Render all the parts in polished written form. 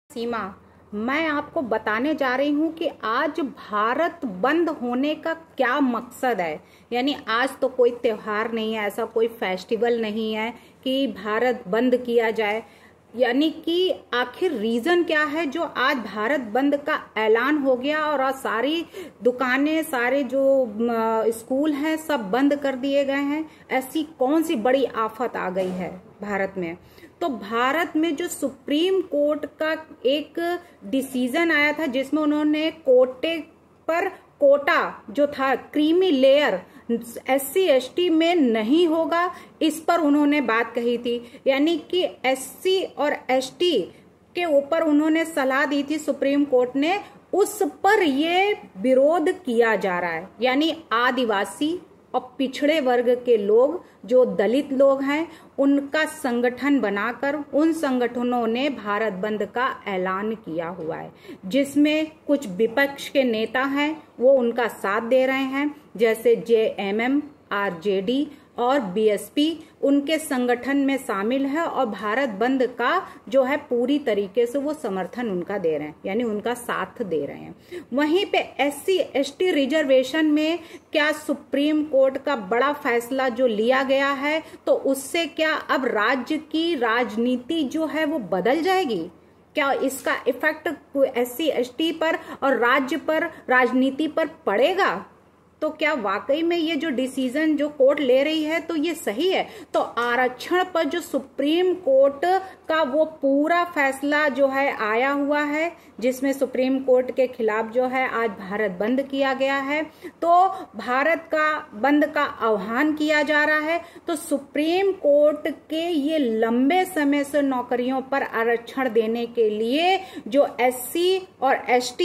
सीमा, मैं आपको बताने जा रही हूँ कि आज भारत बंद होने का क्या मकसद है। यानी आज तो कोई त्योहार नहीं है, ऐसा कोई फेस्टिवल नहीं है कि भारत बंद किया जाए। यानी कि आखिर रीजन क्या है जो आज भारत बंद का ऐलान हो गया और आज सारी दुकानें, सारे जो स्कूल हैं सब बंद कर दिए गए हैं। ऐसी कौन सी बड़ी आफत आ गई है भारत में? तो भारत में जो सुप्रीम कोर्ट का एक डिसीजन आया था जिसमें उन्होंने कोटा जो था क्रीमी लेयर SC ST में नहीं होगा, इस पर उन्होंने बात कही थी। यानी कि SC और ST के ऊपर उन्होंने सलाह दी थी सुप्रीम कोर्ट ने, उस पर ये विरोध किया जा रहा है। यानी आदिवासी और पिछड़े वर्ग के लोग, जो दलित लोग हैं, उनका संगठन बनाकर उन संगठनों ने भारत बंद का ऐलान किया हुआ है, जिसमें कुछ विपक्ष के नेता हैं वो उनका साथ दे रहे हैं, जैसे JMM, RJD और BSP उनके संगठन में शामिल है और भारत बंद का जो है पूरी तरीके से वो समर्थन उनका दे रहे हैं, यानी उनका साथ दे रहे हैं। वहीं पे SC ST रिजर्वेशन में क्या सुप्रीम कोर्ट का बड़ा फैसला जो लिया गया है, तो उससे क्या अब राज्य की राजनीति जो है वो बदल जाएगी? क्या इसका इफेक्ट SC ST पर और राज्य पर, राजनीति पर पड़ेगा? तो क्या वाकई में ये जो डिसीजन जो कोर्ट ले रही है तो ये सही है? तो आरक्षण पर जो सुप्रीम कोर्ट का वो पूरा फैसला जो है आया हुआ है, जिसमें सुप्रीम कोर्ट के खिलाफ जो है आज भारत बंद किया गया है, तो भारत का बंद का आह्वान किया जा रहा है। तो सुप्रीम कोर्ट के ये लंबे समय से नौकरियों पर आरक्षण देने के लिए जो SC और ST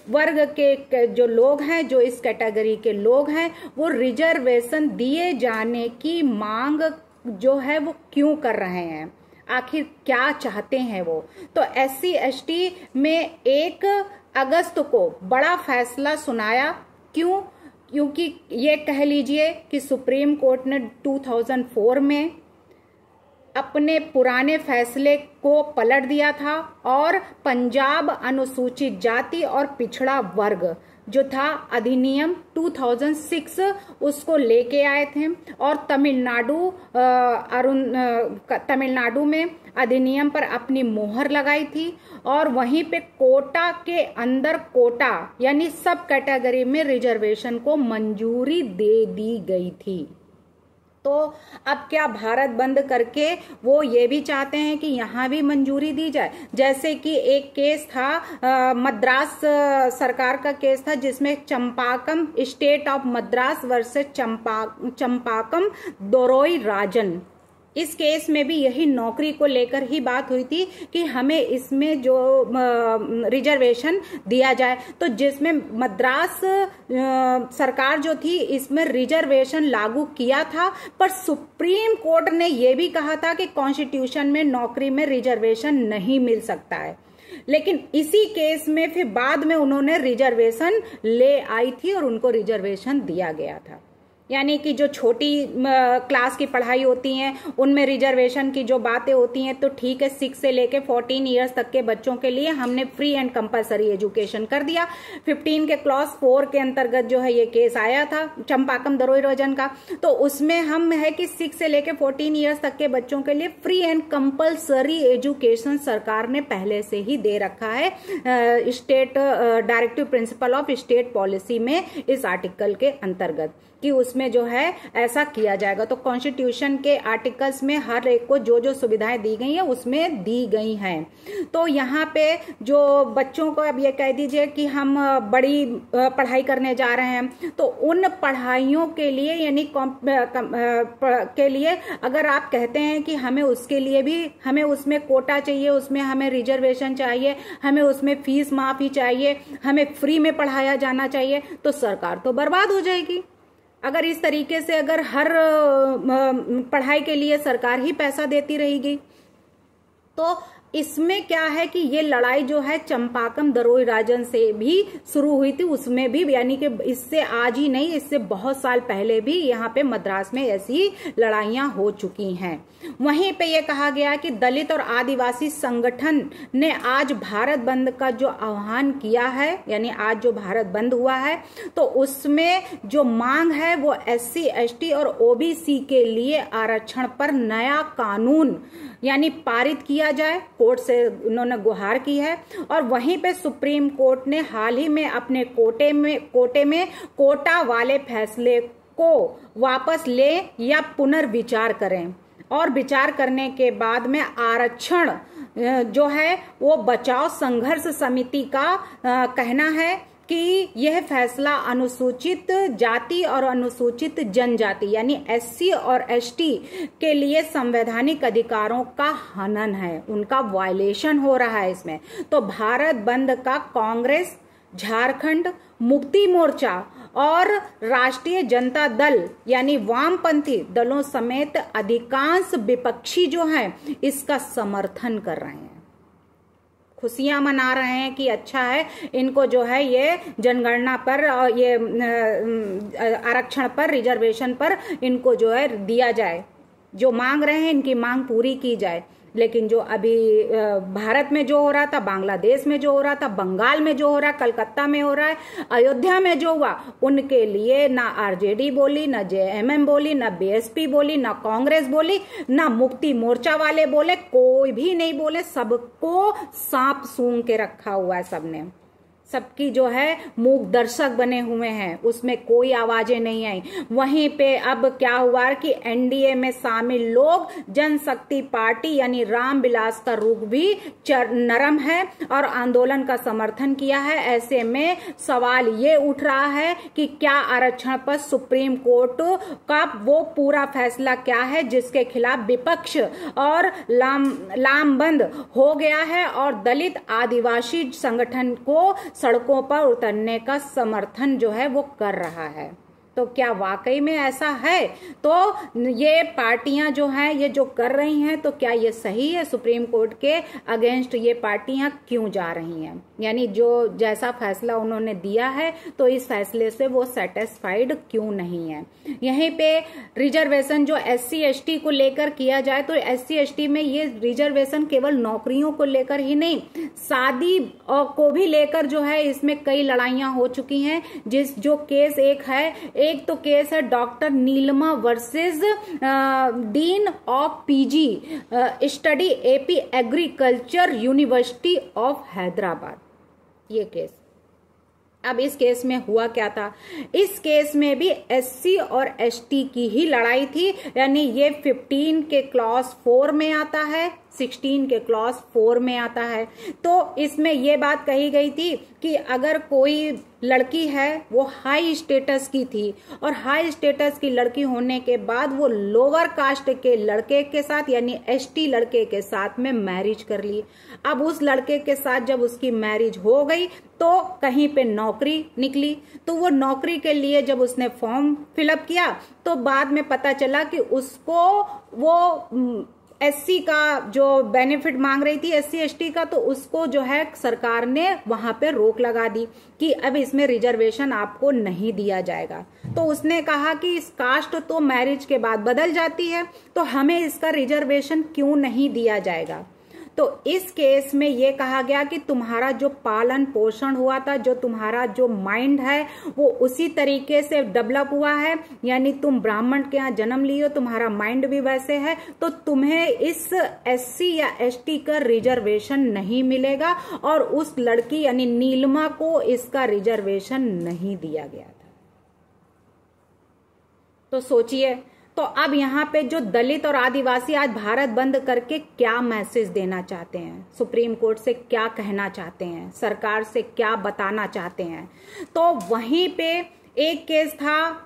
वर्ग के जो लोग हैं, जो इस कैटेगरी के लोग हैं, वो रिजर्वेशन दिए जाने की मांग जो है वो क्यों कर रहे हैं? आखिर क्या चाहते हैं वो? तो SC ST में 1 अगस्त को बड़ा फैसला सुनाया। क्यों? क्योंकि ये कह लीजिए कि सुप्रीम कोर्ट ने 2004 में अपने पुराने फैसले को पलट दिया था और पंजाब अनुसूचित जाति और पिछड़ा वर्ग जो था अधिनियम 2006 उसको लेके आए थे और तमिलनाडु में अधिनियम पर अपनी मोहर लगाई थी और वहीं पे कोटा के अंदर कोटा यानी सब कैटेगरी में रिजर्वेशन को मंजूरी दे दी गई थी। तो अब क्या भारत बंद करके वो ये भी चाहते हैं कि यहाँ भी मंजूरी दी जाए? जैसे कि एक केस था, मद्रास सरकार का केस था, जिसमें चंपाकम स्टेट ऑफ मद्रास वर्सेस चंपाकम दोरोई राजन। इस केस में भी यही नौकरी को लेकर ही बात हुई थी कि हमें इसमें जो रिजर्वेशन दिया जाए। तो जिसमें मद्रास सरकार जो थी इसमें रिजर्वेशन लागू किया था, पर सुप्रीम कोर्ट ने यह भी कहा था कि कॉन्स्टिट्यूशन में नौकरी में रिजर्वेशन नहीं मिल सकता है। लेकिन इसी केस में फिर बाद में उन्होंने रिजर्वेशन ले आई थी और उनको रिजर्वेशन दिया गया था। यानी कि जो छोटी क्लास की पढ़ाई होती हैं उनमें रिजर्वेशन की जो बातें होती हैं, तो ठीक है, 6 से लेके 14 ईयर्स तक के बच्चों के लिए हमने फ्री एंड कंपलसरी एजुकेशन कर दिया। 15 के क्लॉज 4 के अंतर्गत जो है ये केस आया था चंपाकम दोरोई राजन का, तो उसमें हम है कि 6 से लेके 14 ईयर्स तक के बच्चों के लिए फ्री एंड कंपलसरी एजुकेशन सरकार ने पहले से ही दे रखा है state directive principle of state policy में, इस आर्टिकल के अंतर्गत, कि उसमें जो है ऐसा किया जाएगा। तो कॉन्स्टिट्यूशन के आर्टिकल्स में हर एक को जो जो सुविधाएं दी गई हैं उसमें दी गई हैं। तो यहाँ पे जो बच्चों को अब ये कह दीजिए कि हम बड़ी पढ़ाई करने जा रहे हैं, तो उन पढ़ाइयों के लिए यानी के लिए अगर आप कहते हैं कि हमें उसके लिए भी हमें उसमें कोटा चाहिए, उसमें हमें रिजर्वेशन चाहिए, हमें उसमें फीस माफी चाहिए, हमें फ्री में पढ़ाया जाना चाहिए, तो सरकार तो बर्बाद हो जाएगी। अगर इस तरीके से अगर हर पढ़ाई के लिए सरकार ही पैसा देती रहेगी, तो इसमें क्या है कि ये लड़ाई जो है चंपाकम दरोई राजन से भी शुरू हुई थी, उसमें भी, यानी कि इससे आज ही नहीं, इससे बहुत साल पहले भी यहाँ पे मद्रास में ऐसी लड़ाइयां हो चुकी हैं। वहीं पे ये कहा गया कि दलित और आदिवासी संगठन ने आज भारत बंद का जो आह्वान किया है, यानी आज जो भारत बंद हुआ है, तो उसमें जो मांग है वो SC ST और OBC के लिए आरक्षण पर नया कानून यानी पारित किया जाए, कोर्ट से उन्होंने गुहार की है। और वहीं पे सुप्रीम कोर्ट ने हाल ही में अपने कोटे में कोटा वाले फैसले को वापस ले या पुनर्विचार करें, और विचार करने के बाद में आरक्षण जो है वो बचाव संघर्ष समिति का कहना है कि यह फैसला अनुसूचित जाति और अनुसूचित जनजाति यानी SC और ST के लिए संवैधानिक अधिकारों का हनन है, उनका वायलेशन हो रहा है इसमें। तो भारत बंद का कांग्रेस, झारखंड मुक्ति मोर्चा और राष्ट्रीय जनता दल यानी वामपंथी दलों समेत अधिकांश विपक्षी जो हैं इसका समर्थन कर रहे हैं, खुशियां मना रहे हैं कि अच्छा है, इनको जो है ये जनगणना पर और ये आरक्षण पर, रिजर्वेशन पर इनको जो है दिया जाए, जो मांग रहे हैं इनकी मांग पूरी की जाए। लेकिन जो अभी भारत में जो हो रहा था, बांग्लादेश में जो हो रहा था, बंगाल में जो हो रहा है, कलकत्ता में हो रहा है, अयोध्या में जो हुआ, उनके लिए ना RJD बोली, ना JMM बोली, ना BSP बोली, ना कांग्रेस बोली, ना मुक्ति मोर्चा वाले बोले, कोई भी नहीं बोले, सबको सांप सूंघ के रखा हुआ है सबने, सबकी जो है मूक दर्शक बने हुए हैं, उसमें कोई आवाजें नहीं आई। वहीं पे अब क्या हुआ कि NDA में शामिल लोग जनशक्ति पार्टी यानी रामविलास का रुख भी नरम है और आंदोलन का समर्थन किया है। ऐसे में सवाल ये उठ रहा है कि क्या आरक्षण पर सुप्रीम कोर्ट का वो पूरा फैसला क्या है जिसके खिलाफ विपक्ष और लामबंद हो गया है और दलित आदिवासी संगठन को सड़कों पर उतरने का समर्थन जो है वो कर रहा है। तो क्या वाकई में ऐसा है? तो ये पार्टियां जो हैं ये जो कर रही हैं, तो क्या ये सही है? सुप्रीम कोर्ट के अगेंस्ट ये पार्टियां क्यों जा रही हैं? यानी जो जैसा फैसला उन्होंने दिया है तो इस फैसले से वो सेटिस्फाइड क्यों नहीं है? यहीं पे रिजर्वेशन जो SC ST को लेकर किया जाए तो SC ST में ये रिजर्वेशन केवल नौकरियों को लेकर ही नहीं, शादी को भी लेकर जो है इसमें कई लड़ाइयां हो चुकी हैं। जो केस एक तो केस है doctor Neelama versus dean of PG study AP agriculture university of Hyderabad, ये केस। अब इस केस में हुआ क्या था? इस केस में भी SC और ST की ही लड़ाई थी, यानी ये 15 के क्लॉज 4 में आता है, 16 के क्लॉज 4 में आता है। तो इसमें यह बात कही गई थी कि अगर कोई लड़की है वो हाई स्टेटस की थी और हाई स्टेटस की लड़की होने के बाद वो लोअर कास्ट के लड़के के साथ यानी ST लड़के के साथ में मैरिज कर ली। अब उस लड़के के साथ जब उसकी मैरिज हो गई तो कहीं पे नौकरी निकली, तो वो नौकरी के लिए जब उसने फॉर्म फिलअप किया तो बाद में पता चला कि उसको वो SC का जो बेनिफिट मांग रही थी SC ST का, तो उसको जो है सरकार ने वहां पे रोक लगा दी कि अब इसमें रिजर्वेशन आपको नहीं दिया जाएगा। तो उसने कहा कि इस कास्ट तो मैरिज के बाद बदल जाती है, तो हमें इसका रिजर्वेशन क्यों नहीं दिया जाएगा? तो इस केस में ये कहा गया कि तुम्हारा जो पालन पोषण हुआ था, जो तुम्हारा जो माइंड है वो उसी तरीके से डेवलप हुआ है, यानी तुम ब्राह्मण के यहाँ जन्म लिए हो, तुम्हारा माइंड भी वैसे है, तो तुम्हें इस SC या ST का रिजर्वेशन नहीं मिलेगा। और उस लड़की यानी नीलमा को इसका रिजर्वेशन नहीं दिया गया था। तो सोचिए, तो अब यहाँ पे जो दलित और आदिवासी आज भारत बंद करके क्या मैसेज देना चाहते हैं, सुप्रीम कोर्ट से क्या कहना चाहते हैं, सरकार से क्या बताना चाहते हैं? तो वहीं पे एक केस था,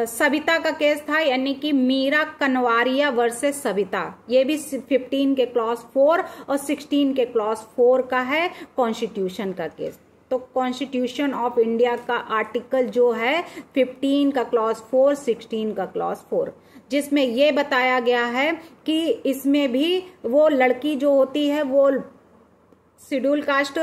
सविता का केस था, यानी कि मीरा कनवारिया वर्सेस सविता। ये भी 15 के क्लॉज 4 और 16 के क्लॉज 4 का है, कॉन्स्टिट्यूशन का केस। तो कॉन्स्टिट्यूशन ऑफ इंडिया का आर्टिकल जो है 15 का क्लॉज 4, 16 का क्लॉज 4, जिसमें ये बताया गया है कि इसमें भी वो लड़की जो होती है वो शेड्यूल कास्ट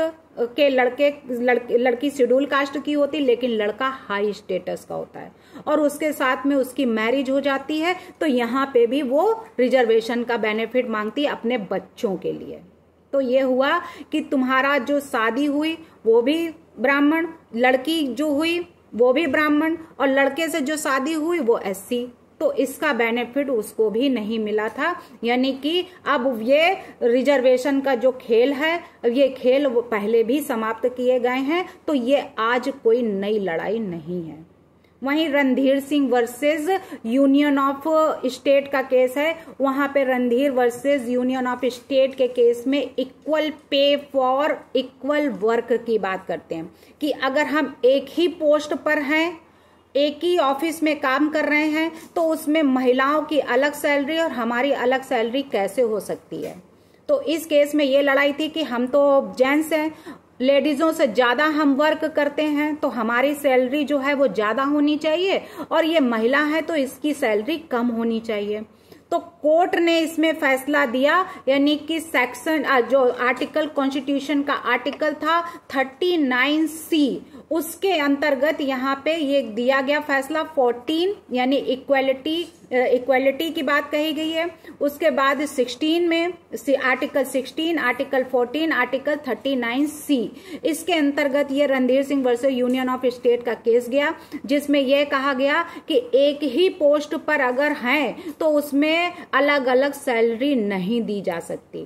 के लड़की शेड्यूल कास्ट की होती, लेकिन लड़का हाई स्टेटस का होता है और उसके साथ में उसकी मैरिज हो जाती है, तो यहाँ पे भी वो रिजर्वेशन का बेनिफिट मांगती है अपने बच्चों के लिए। तो ये हुआ कि तुम्हारा जो शादी हुई वो भी ब्राह्मण, लड़की जो हुई वो भी ब्राह्मण, और लड़के से जो शादी हुई वो एससी, तो इसका बेनिफिट उसको भी नहीं मिला था। यानी कि अब ये रिजर्वेशन का जो खेल है, ये खेल वो पहले भी समाप्त किए गए हैं, तो ये आज कोई नई लड़ाई नहीं है। वहीं Randhir Singh versus union of state का केस है, वहां पे Randhir versus union of state के केस में equal pay for equal work की बात करते हैं कि अगर हम एक ही पोस्ट पर हैं, एक ही ऑफिस में काम कर रहे हैं, तो उसमें महिलाओं की अलग सैलरी और हमारी अलग सैलरी कैसे हो सकती है। तो इस केस में ये लड़ाई थी कि हम तो जेंट्स हैं, लेडीजों से ज्यादा हम वर्क करते हैं, तो हमारी सैलरी जो है वो ज्यादा होनी चाहिए, और ये महिला है तो इसकी सैलरी कम होनी चाहिए। तो कोर्ट ने इसमें फैसला दिया, यानी कि सेक्शन जो आर्टिकल कॉन्स्टिट्यूशन का आर्टिकल था 39C, उसके अंतर्गत यहाँ पे ये दिया गया फैसला 14, यानी इक्वेलिटी की बात कही गई है। उसके बाद 16 में आर्टिकल 16, आर्टिकल 14, आर्टिकल 39C, इसके अंतर्गत ये Randhir Singh versus union of state का केस गया, जिसमें यह कहा गया कि एक ही पोस्ट पर अगर हैं तो उसमें अलग अलग सैलरी नहीं दी जा सकती।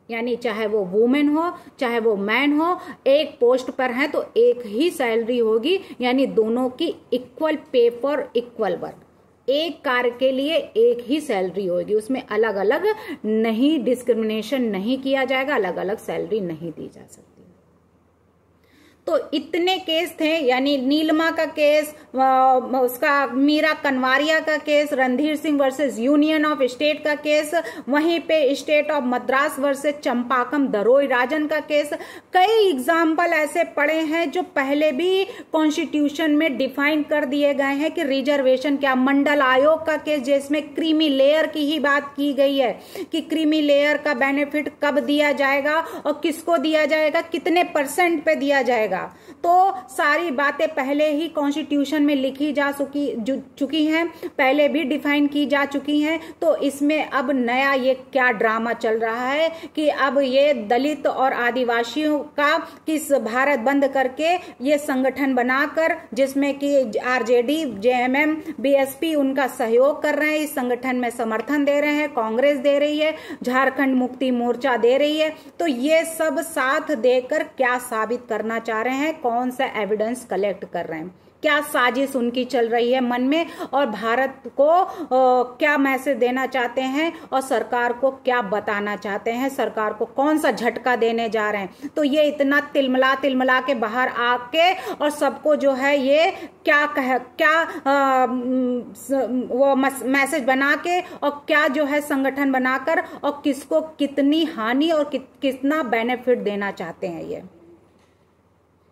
यानी चाहे वो वुमेन हो चाहे वो मैन हो, एक पोस्ट पर है तो एक ही सैलरी होगी, यानी दोनों की equal pay for equal work, एक कार्य के लिए एक ही सैलरी होगी, उसमें अलग अलग नहीं, डिस्क्रिमिनेशन नहीं किया जाएगा, अलग अलग सैलरी नहीं दी जा सकती। तो इतने केस थे, यानी नीलमा का केस, उसका मीरा कनवारिया का case, Randhir Singh versus union of state का केस, वहीं पे state of Madras versus चंपाकम Dharoi राजन का केस। कई एग्जाम्पल ऐसे पड़े हैं जो पहले भी कॉन्स्टिट्यूशन में डिफाइन कर दिए गए हैं कि रिजर्वेशन क्या। मंडल आयोग का केस जिसमें क्रीमी लेयर की ही बात की गई है कि क्रीमी लेयर का बेनिफिट कब दिया जाएगा और किसको दिया जाएगा, कितने % पे दिया जाएगा। तो सारी बातें पहले ही कॉन्स्टिट्यूशन में लिखी जा चुकी हैं, पहले भी डिफाइन की जा चुकी हैं। तो इसमें अब नया ये क्या ड्रामा चल रहा है कि अब ये दलित और आदिवासियों का किस भारत बंद करके ये संगठन बनाकर, जिसमें कि आरजेडी, जेएमएम, बीएसपी उनका सहयोग कर रहे हैं, इस संगठन में समर्थन दे रहे हैं, कांग्रेस दे रही है, झारखंड मुक्ति मोर्चा दे रही है। तो ये सब साथ देकर क्या साबित करना चाह रहे हैं, कौन सा एविडेंस कलेक्ट कर रहे हैं, क्या साजिश उनकी चल रही है मन में, और भारत को क्या मैसेज देना चाहते हैं और सरकार को क्या बताना चाहते हैं, सरकार को कौन सा झटका देने जा रहे हैं। तो ये इतना तिलमिला के बाहर आके और सबको जो है ये क्या वो मैसेज बना के और क्या जो है संगठन बनाकर और किसको कितनी हानि और कितना बेनिफिट देना चाहते हैं ये।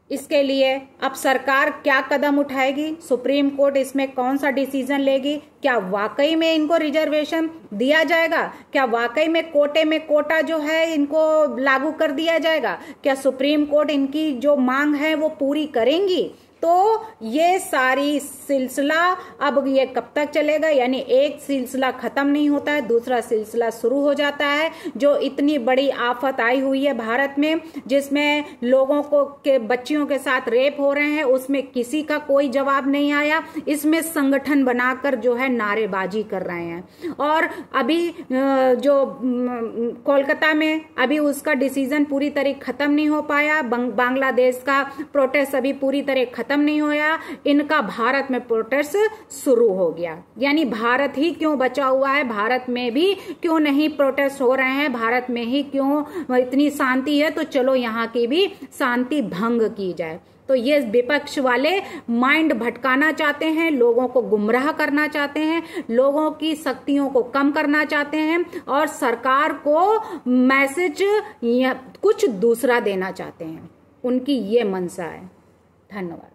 इसके लिए अब सरकार क्या कदम उठाएगी, सुप्रीम कोर्ट इसमें कौन सा डिसीजन लेगी, क्या वाकई में इनको रिजर्वेशन दिया जाएगा, क्या वाकई में कोटे में कोटा जो है इनको लागू कर दिया जाएगा, क्या सुप्रीम कोर्ट इनकी जो मांग है वो पूरी करेंगी। तो ये सारी सिलसिला अब ये कब तक चलेगा, यानी एक सिलसिला खत्म नहीं होता है, दूसरा सिलसिला शुरू हो जाता है। जो इतनी बड़ी आफत आई हुई है भारत में, जिसमें लोगों को के बच्चियों के साथ रेप हो रहे हैं, उसमें किसी का कोई जवाब नहीं आया। इसमें संगठन बनाकर जो है नारेबाजी कर रहे हैं। और अभी जो कोलकाता में अभी उसका डिसीजन पूरी तरह खत्म नहीं हो पाया, बांग्लादेश का प्रोटेस्ट अभी पूरी तरह खत्म नहीं होया, इनका भारत में प्रोटेस्ट शुरू हो गया। यानी भारत ही क्यों बचा हुआ है, भारत में भी क्यों नहीं प्रोटेस्ट हो रहे हैं, भारत में ही क्यों इतनी शांति है, तो चलो यहाँ की भी शांति भंग की जाए। तो ये विपक्ष वाले माइंड भटकाना चाहते हैं, लोगों को गुमराह करना चाहते हैं, लोगों की शक्तियों को कम करना चाहते हैं और सरकार को मैसेज कुछ दूसरा देना चाहते हैं। उनकी ये मंशा है। धन्यवाद।